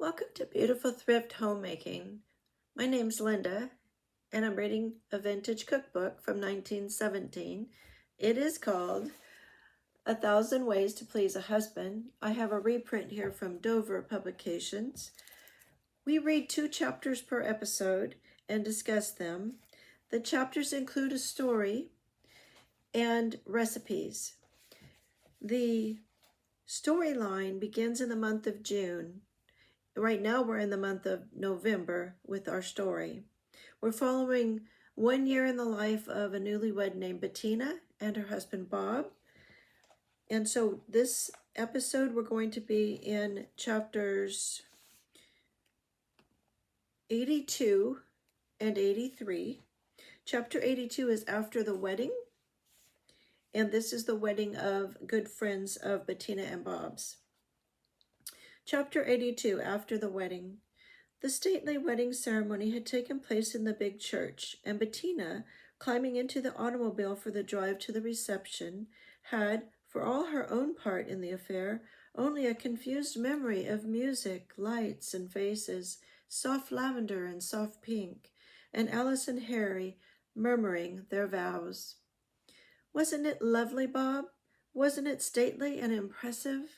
Welcome to Beautiful Thrift Homemaking. My name's Linda, and I'm reading a vintage cookbook from 1917. It is called A Thousand Ways to Please a Husband. I have a reprint here from Dover Publications. We read 2 chapters per episode and discuss them. The chapters include a story and recipes. The storyline begins in the month of June. Right now we're in the month of November with our story. We're following 1 year in the life of a newlywed named Bettina and her husband Bob. And so this episode we're going to be in chapters 82 and 83. Chapter 82 is after the wedding, and this is the wedding of good friends of Bettina and Bob's. Chapter 82, after the wedding. The stately wedding ceremony had taken place in the big church, and Bettina, climbing into the automobile for the drive to the reception, had, for all her own part in the affair, only a confused memory of music, lights, and faces, soft lavender and soft pink, and Alice and Harry murmuring their vows. "Wasn't it lovely, Bob? Wasn't it stately and impressive?"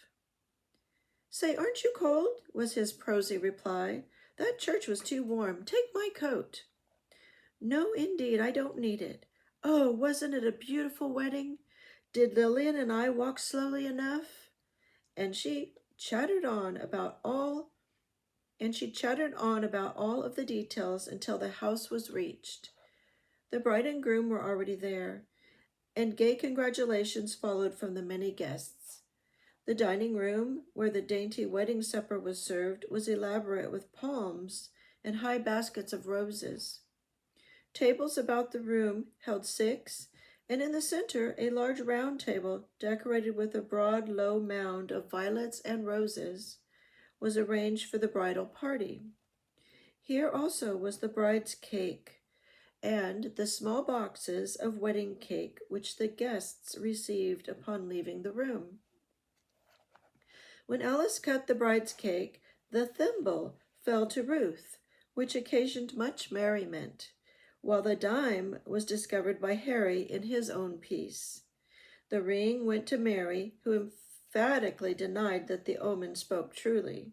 "Say, aren't you cold?" was his prosy reply. "That church was too warm. Take my coat." "No, indeed, I don't need it. Oh, wasn't it a beautiful wedding? Did Lillian and I walk slowly enough?" And she chattered on about all of the details until the house was reached. The bride and groom were already there, and gay congratulations followed from the many guests. The dining room, where the dainty wedding supper was served, was elaborate with palms and high baskets of roses. Tables about the room held 6, and in the center a large round table, decorated with a broad, low mound of violets and roses, was arranged for the bridal party. Here also was the bride's cake, and the small boxes of wedding cake which the guests received upon leaving the room. When Alice cut the bride's cake, the thimble fell to Ruth, which occasioned much merriment, while the dime was discovered by Harry in his own piece. The ring went to Mary, who emphatically denied that the omen spoke truly.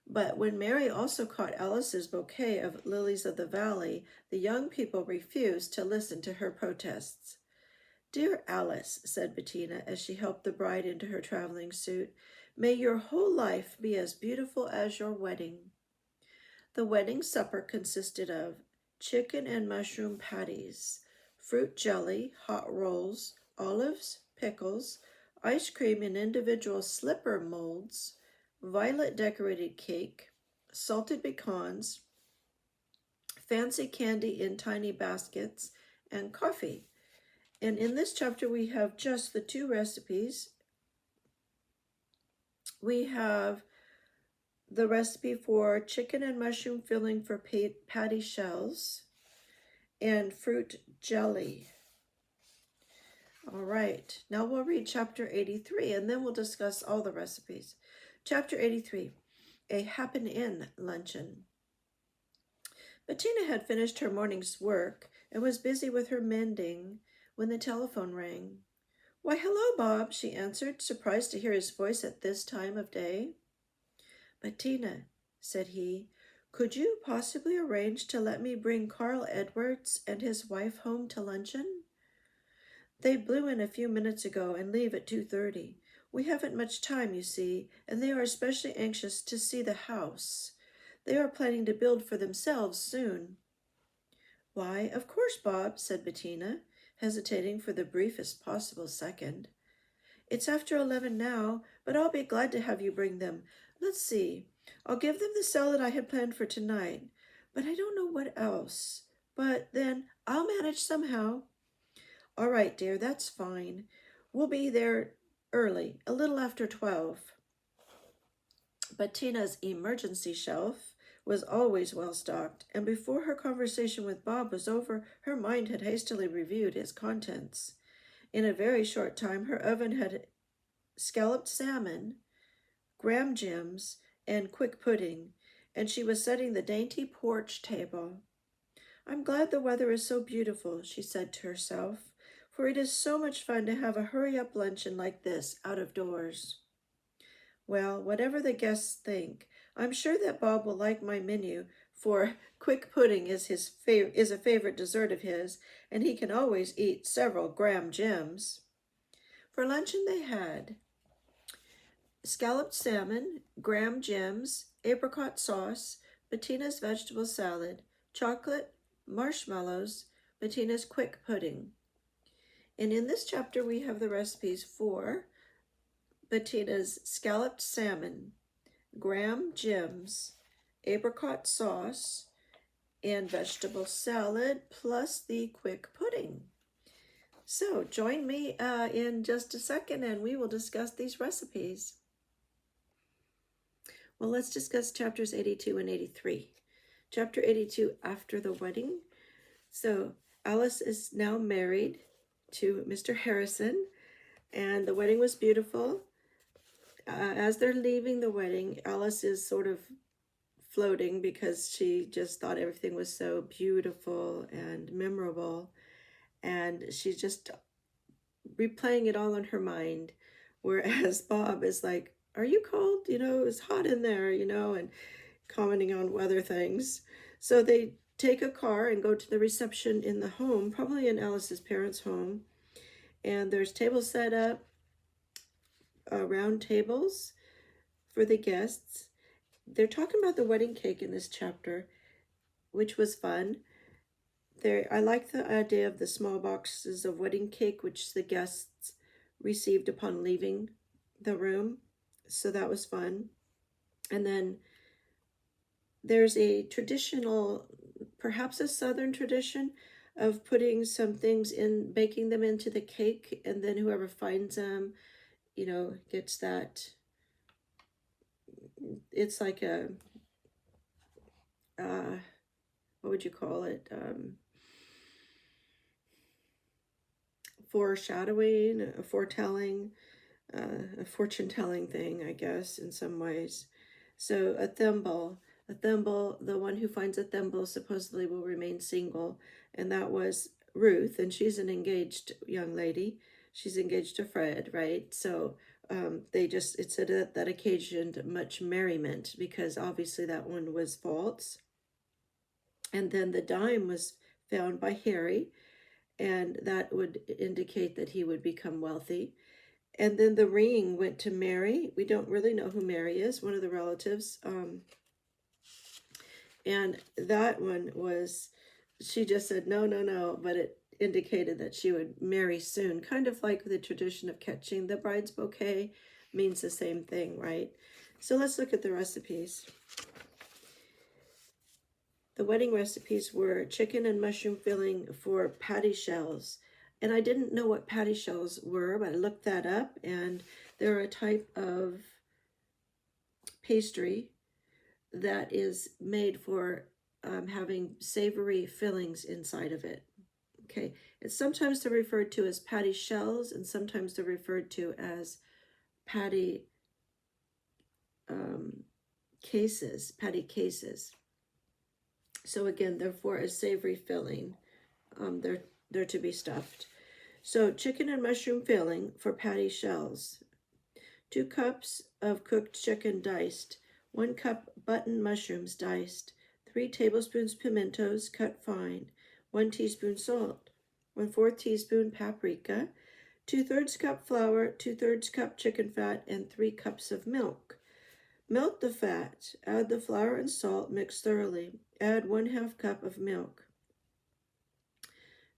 But when Mary also caught Alice's bouquet of lilies of the valley, the young people refused to listen to her protests. "Dear Alice," said Bettina as she helped the bride into her traveling suit, "may your whole life be as beautiful as your wedding." The wedding supper consisted of chicken and mushroom patties, fruit jelly, hot rolls, olives, pickles, ice cream in individual slipper molds, violet-decorated cake, salted pecans, fancy candy in tiny baskets, and coffee. And in this chapter, we have just the 2 recipes. We have the recipe for chicken and mushroom filling for patty shells and fruit jelly. All right, now we'll read chapter 83, and then we'll discuss all the recipes. Chapter 83, a happen-in luncheon. Bettina had finished her morning's work and was busy with her mending when the telephone rang. "Why, hello, Bob," she answered, surprised to hear his voice at this time of day. "Bettina," said he, "could you possibly arrange to let me bring Carl Edwards and his wife home to luncheon? They blew in a few minutes ago and leave at 2:30. We haven't much time, you see, and they are especially anxious to see the house. They are planning to build for themselves soon." "Why, of course, Bob," said Bettina, hesitating for the briefest possible second. "It's after 11 now, but I'll be glad to have you bring them. Let's see. I'll give them the salad I had planned for tonight, but I don't know what else. But then I'll manage somehow." "All right, dear, that's fine. We'll be there early, a little after 12. Bettina's emergency shelf was always well stocked, and before her conversation with Bob was over, her mind had hastily reviewed its contents. In a very short time, her oven had scalloped salmon, graham gems, and quick pudding, and she was setting the dainty porch table. "I'm glad the weather is so beautiful," she said to herself, "for it is so much fun to have a hurry-up luncheon like this out of doors." Well, whatever the guests think, I'm sure that Bob will like my menu, for quick pudding is a favorite dessert of his, and he can always eat several Graham gems. For luncheon they had scalloped salmon, Graham gems, apricot sauce, Bettina's vegetable salad, chocolate, marshmallows, Bettina's quick pudding. And in this chapter we have the recipes for Bettina's scalloped salmon, Graham gems, apricot sauce, and vegetable salad, plus the quick pudding. So join me in just a second and we will discuss these recipes. Well, let's discuss chapters 82 and 83. Chapter 82, after the wedding. So Alice is now married to Mr. Harrison, and the wedding was beautiful. As they're leaving the wedding, Alice is sort of floating because she just thought everything was so beautiful and memorable, and she's just replaying it all in her mind, whereas Bob is like, "Are you cold? It's hot in there, and commenting on weather things." So they take a car and go to the reception in the home, probably in Alice's parents' home, and there's tables set up, round tables for the guests. They're talking about the wedding cake in this chapter, which was fun. I like the idea of the small boxes of wedding cake, which the guests received upon leaving the room. So that was fun. And then there's a traditional, perhaps a Southern tradition, of putting some things in, baking them into the cake, and then whoever finds them, gets that. It's like a, what would you call it? Foreshadowing, a foretelling, a fortune-telling thing, I guess, in some ways. So a thimble, the one who finds a thimble supposedly will remain single, and that was Ruth, and she's an engaged young lady. She's engaged to Fred, right? So it said that occasioned much merriment, because obviously that one was false. And then the dime was found by Harry, and that would indicate that he would become wealthy. And then the ring went to Mary. We don't really know who Mary is, one of the relatives. And that one was, she just said, no, but it indicated that she would marry soon. Kind of like the tradition of catching the bride's bouquet means the same thing, right? So let's look at the recipes. The wedding recipes were chicken and mushroom filling for patty shells. And I didn't know what patty shells were, but I looked that up, and they're a type of pastry that is made for having savory fillings inside of it. Okay, it's sometimes they're referred to as patty shells, and sometimes they're referred to as patty cases. So again, they're for a savory filling. They're to be stuffed. So chicken and mushroom filling for patty shells. 2 cups of cooked chicken diced. 1 cup button mushrooms diced. 3 tablespoons pimentos cut fine. 1 teaspoon salt. 1/4 teaspoon paprika. 2/3 cup flour. 2/3 cup chicken fat, and 3 cups of milk. Melt the fat. Add the flour and salt. Mix thoroughly. Add 1/2 cup of milk.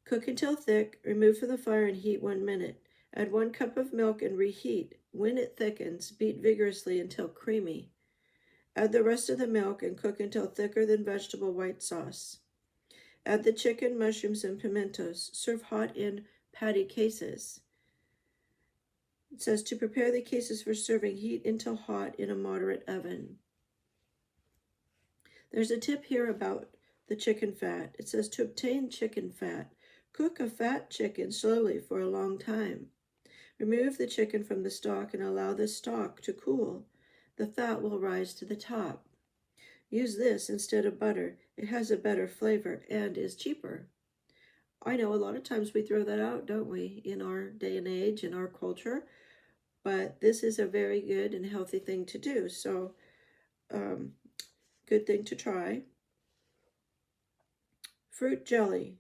Cook until thick. Remove from the fire and heat 1 minute. Add 1 cup of milk and reheat. When it thickens, beat vigorously until creamy. Add the rest of the milk and cook until thicker than vegetable white sauce. Add the chicken, mushrooms, and pimentos. Serve hot in patty cases. It says to prepare the cases for serving, heat until hot in a moderate oven. There's a tip here about the chicken fat. It says to obtain chicken fat, cook a fat chicken slowly for a long time. Remove the chicken from the stock and allow the stock to cool. The fat will rise to the top. Use this instead of butter. It has a better flavor and is cheaper. I know a lot of times we throw that out, don't we, in our day and age, in our culture, but this is a very good and healthy thing to do. So, good thing to try. Fruit jelly.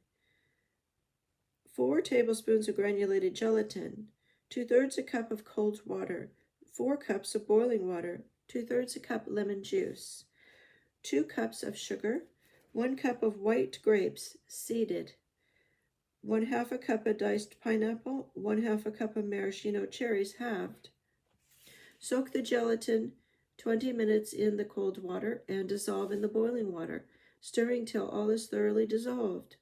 4 tablespoons of granulated gelatin, 2/3 a cup of cold water, 4 cups of boiling water, 2/3 a cup lemon juice, 2 cups of sugar, 1 cup of white grapes seeded, 1/2 a cup of diced pineapple, 1/2 a cup of maraschino cherries halved. Soak the gelatin 20 minutes in the cold water and dissolve in the boiling water, stirring till all is thoroughly dissolved.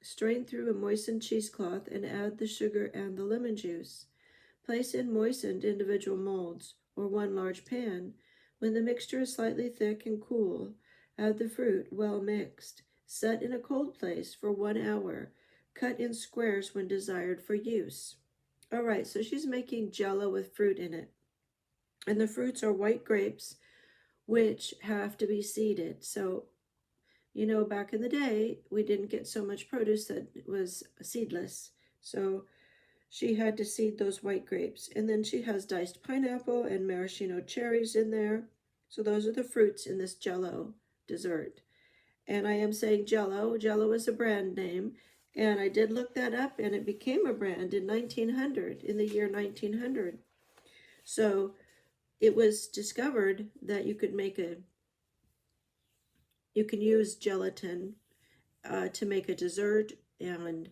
Strain through a moistened cheesecloth and add the sugar and the lemon juice. Place in moistened individual molds or one large pan. When the mixture is slightly thick and cool, add the fruit well mixed. Set in a cold place for 1 hour. Cut in squares when desired for use. All right, so she's making Jell-O with fruit in it. And the fruits are white grapes, which have to be seeded. So back in the day, we didn't get so much produce that was seedless. So she had to seed those white grapes. And then she has diced pineapple and maraschino cherries in there. So those are the fruits in this Jell-O dessert. And I am saying Jell-O. Jell-O is a brand name. And I did look that up, and it became a brand in 1900, in the year 1900. So it was discovered that you can use gelatin to make a dessert, and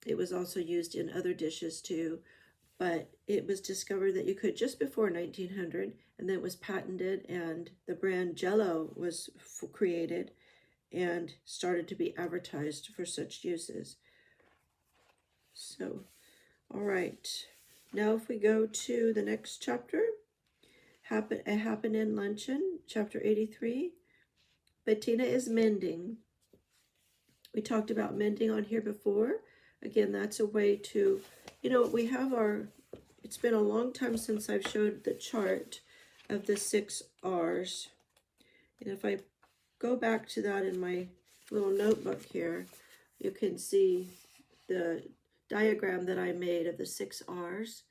it was also used in other dishes too, but it was discovered that you could just before 1900, and then it was patented, and the brand Jell-O was created and started to be advertised for such uses. So, all right, now if we go to the next chapter, A Happening Luncheon, chapter 83. Bettina is mending. We talked about mending on here before. Again, that's a way to, we have it's been a long time since I've showed the chart of the 6 R's. And if I go back to that in my little notebook here, you can see the diagram that I made of the 6 R's.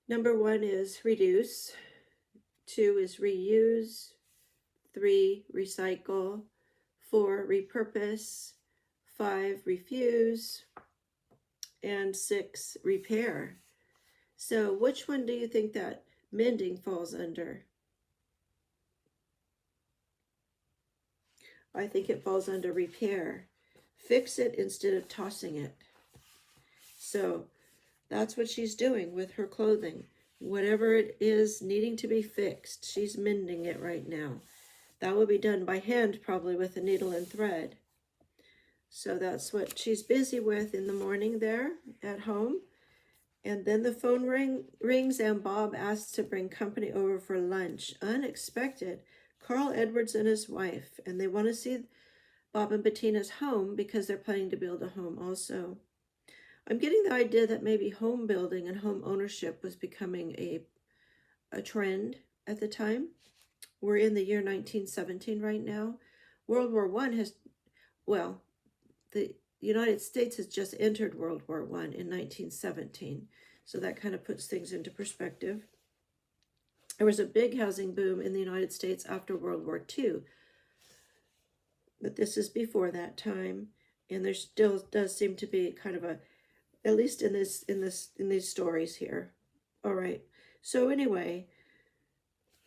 Number 1 is reduce. 2 is reuse. 3, recycle. 4, repurpose. 5, refuse. And 6, repair. So which one do you think that mending falls under? I think it falls under repair. Fix it instead of tossing it. So that's what she's doing with her clothing. Whatever it is needing to be fixed, she's mending it right now. That will be done by hand, probably with a needle and thread. So that's what she's busy with in the morning there at home. And then the phone rings and Bob asks to bring company over for lunch. Unexpected. Carl Edwards and his wife. And they want to see Bob and Bettina's home because they're planning to build a home also. I'm getting the idea that maybe home building and home ownership was becoming a trend at the time. We're in the year 1917 right now. World War I the United States has just entered World War I in 1917. So that kind of puts things into perspective. There was a big housing boom in the United States after World War II. But this is before that time. And there still does seem to be kind of at least in these stories here. All right. So anyway,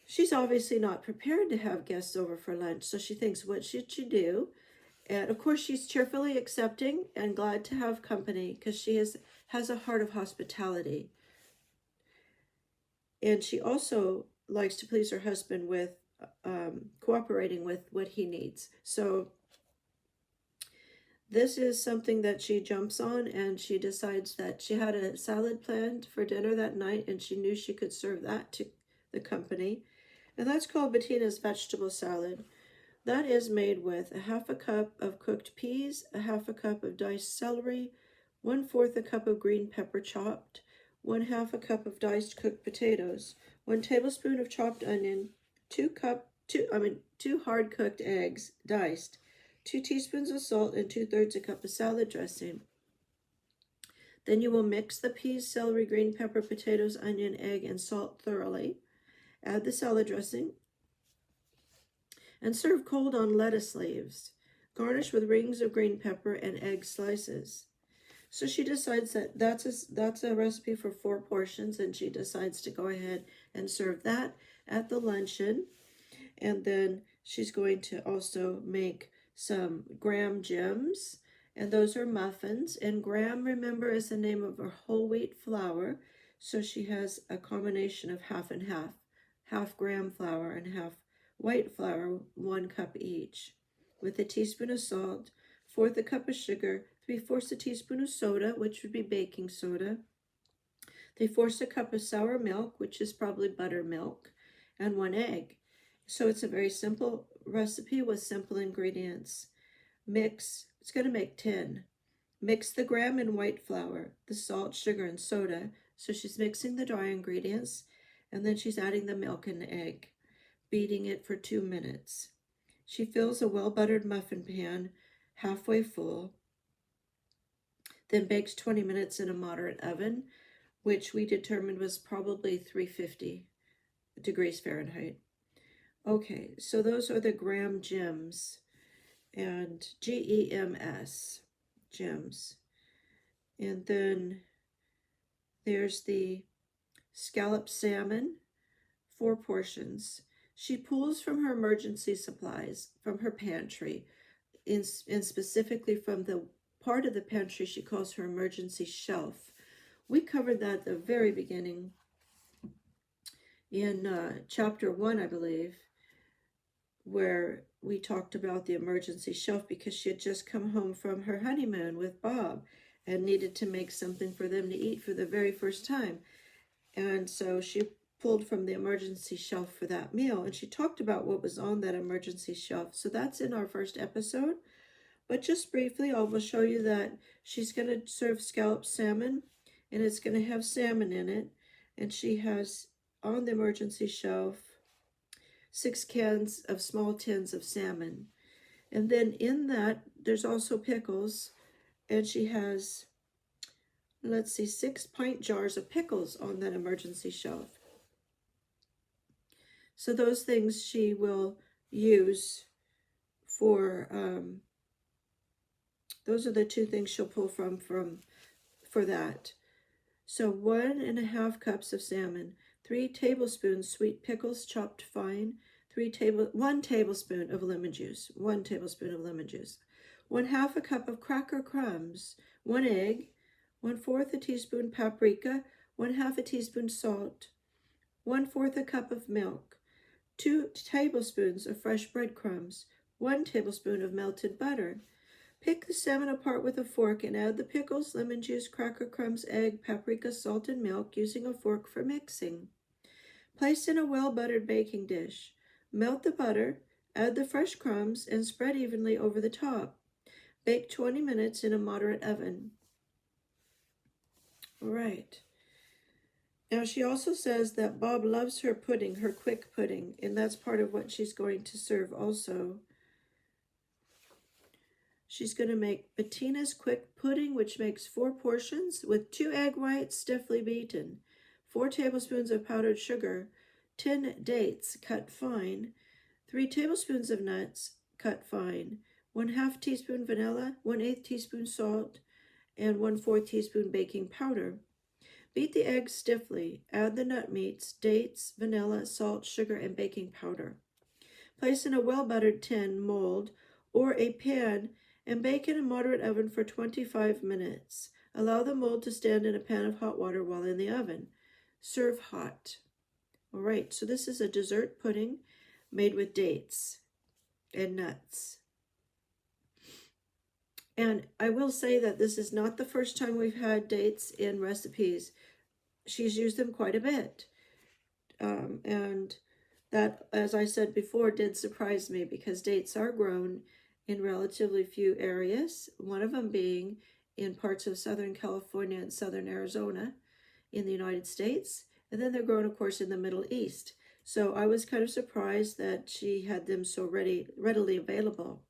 she's obviously not prepared to have guests over for lunch. So she thinks, what should she do? And of course, she's cheerfully accepting and glad to have company because she has a heart of hospitality. And she also likes to please her husband with cooperating with what he needs. So this is something that she jumps on, and she decides that she had a salad planned for dinner that night, and she knew she could serve that to the company. And that's called Bettina's vegetable salad. That is made with 1/2 cup of cooked peas, 1/2 cup of diced celery, 1/4 a cup of green pepper chopped, 1/2 a cup of diced cooked potatoes, 1 tablespoon of chopped onion, 2 hard cooked eggs, diced, 2 teaspoons of salt, and 2/3 a cup of salad dressing. Then you will mix the peas, celery, green pepper, potatoes, onion, egg, and salt thoroughly. Add the salad dressing and serve cold on lettuce leaves. Garnish with rings of green pepper and egg slices. So she decides that that's a recipe for 4 portions, and she decides to go ahead and serve that at the luncheon. And then she's going to also make some graham gems, and those are muffins. And graham, remember, is the name of her whole wheat flour. So she has a combination of half and half, half graham flour and half white flour, 1 cup each, with a teaspoon of salt, 1/4 a cup of sugar, 3/4 a teaspoon of soda, which would be baking soda, 3/4 a cup of sour milk, which is probably buttermilk, and 1 egg. So it's a very simple recipe with simple ingredients. Mix, it's going to make 10. Mix the graham and white flour, the salt, sugar, and soda. So she's mixing the dry ingredients, and then she's adding the milk and the egg, beating it for 2 minutes. She fills a well-buttered muffin pan halfway full, then bakes 20 minutes in a moderate oven, which we determined was probably 350 degrees Fahrenheit. Okay, so those are the graham gems, and GEMS, gems. And then there's the scalloped salmon, 4 portions. She pulls from her emergency supplies, from her pantry, and specifically from the part of the pantry she calls her emergency shelf. We covered that at the very beginning in chapter 1, I believe, where we talked about the emergency shelf, because she had just come home from her honeymoon with Bob and needed to make something for them to eat for the very first time. And so she pulled from the emergency shelf for that meal, and she talked about what was on that emergency shelf. So that's in our first episode. But just briefly, I will show you that she's going to serve scalloped salmon, and it's going to have salmon in it. And she has on the emergency shelf 6 cans of small tins of salmon. And then in that, there's also pickles. And she has, let's see, 6 pint jars of pickles on that emergency shelf. So those things she will use for, those are the 2 things she'll pull from for that. So 1 1/2 cups of salmon, 3 tablespoons sweet pickles chopped fine, 1 tablespoon of lemon juice, 1 tablespoon of lemon juice, 1/2 a cup of cracker crumbs, 1 egg, 1/4 a teaspoon paprika, 1/2 a teaspoon salt, 1/4 a cup of milk, 2 tablespoons of fresh breadcrumbs, 1 tablespoon of melted butter. Pick the salmon apart with a fork and add the pickles, lemon juice, cracker crumbs, egg, paprika, salt, and milk using a fork for mixing. Place in a well-buttered baking dish. Melt the butter, add the fresh crumbs, and spread evenly over the top. Bake 20 minutes in a moderate oven. All right. Now she also says that Bob loves her pudding, her quick pudding, and that's part of what she's going to serve also. She's going to make Bettina's quick pudding, which makes 4 portions with 2 egg whites stiffly beaten, 4 tablespoons of powdered sugar, 10 dates cut fine, 3 tablespoons of nuts cut fine, 1/2 teaspoon vanilla, 1/8 teaspoon salt, and 1/4 teaspoon baking powder. Beat the eggs stiffly. Add the nut meats, dates, vanilla, salt, sugar, and baking powder. Place in a well-buttered tin, mold, or a pan, and bake in a moderate oven for 25 minutes. Allow the mold to stand in a pan of hot water while in the oven. Serve hot. All right, so this is a dessert pudding made with dates and nuts. And I will say that this is not the first time we've had dates in recipes. She's used them quite a bit. And that, as I said before, did surprise me, because dates are grown in relatively few areas, one of them being in parts of Southern California and Southern Arizona. in the United States, and then they're grown, of course, in the Middle East. So I was kind of surprised that she had them so readily available.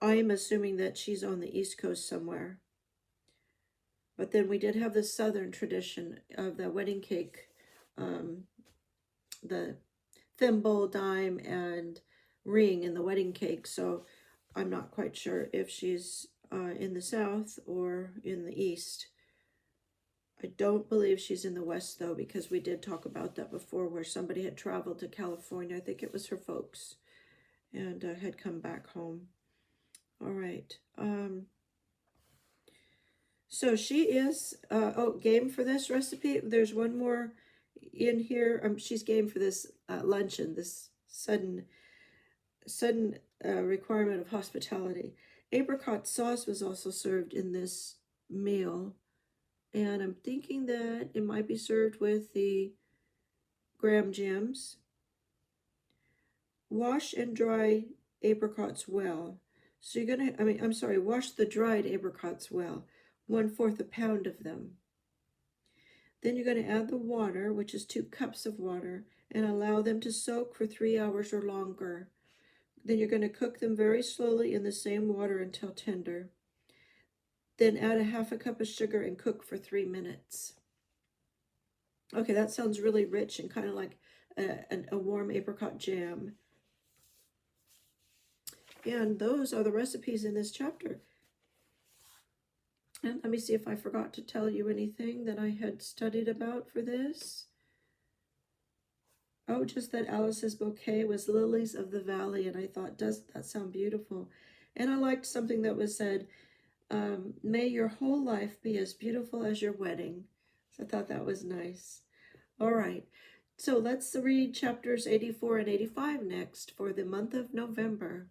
I am assuming that she's on the East Coast somewhere. But then we did have the Southern tradition of the wedding cake, the thimble, dime, and ring in the wedding cake. So I'm not quite sure if she's in the South or in the East. I don't believe she's in the West, though, because we did talk about that before, where somebody had traveled to California. I think it was her folks, and had come back home. All right. So she is, game for this recipe. There's one more in here. She's game for this luncheon, this sudden requirement of hospitality. Apricot sauce was also served in this meal. And I'm thinking that it might be served with the graham gems. Wash and dry apricots well. So you're gonna, wash the dried apricots well. 1/4 a pound of them. Then you're going to add the water, which is 2 cups of water, and allow them to soak for 3 hours or longer. Then you're going to cook them very slowly in the same water until tender. Then add a 1/2 cup of sugar and cook for 3 minutes. Okay, that sounds really rich and kind of like a warm apricot jam. And those are the recipes in this chapter. And let me see if I forgot to tell you anything that I had studied about for this. Oh, just that Alice's bouquet was lilies of the valley, and I thought, does that sound beautiful? And I liked something that was said, may your whole life be as beautiful as your wedding. So I thought that was nice. All right, so let's read chapters 84 and 85 next for the month of November.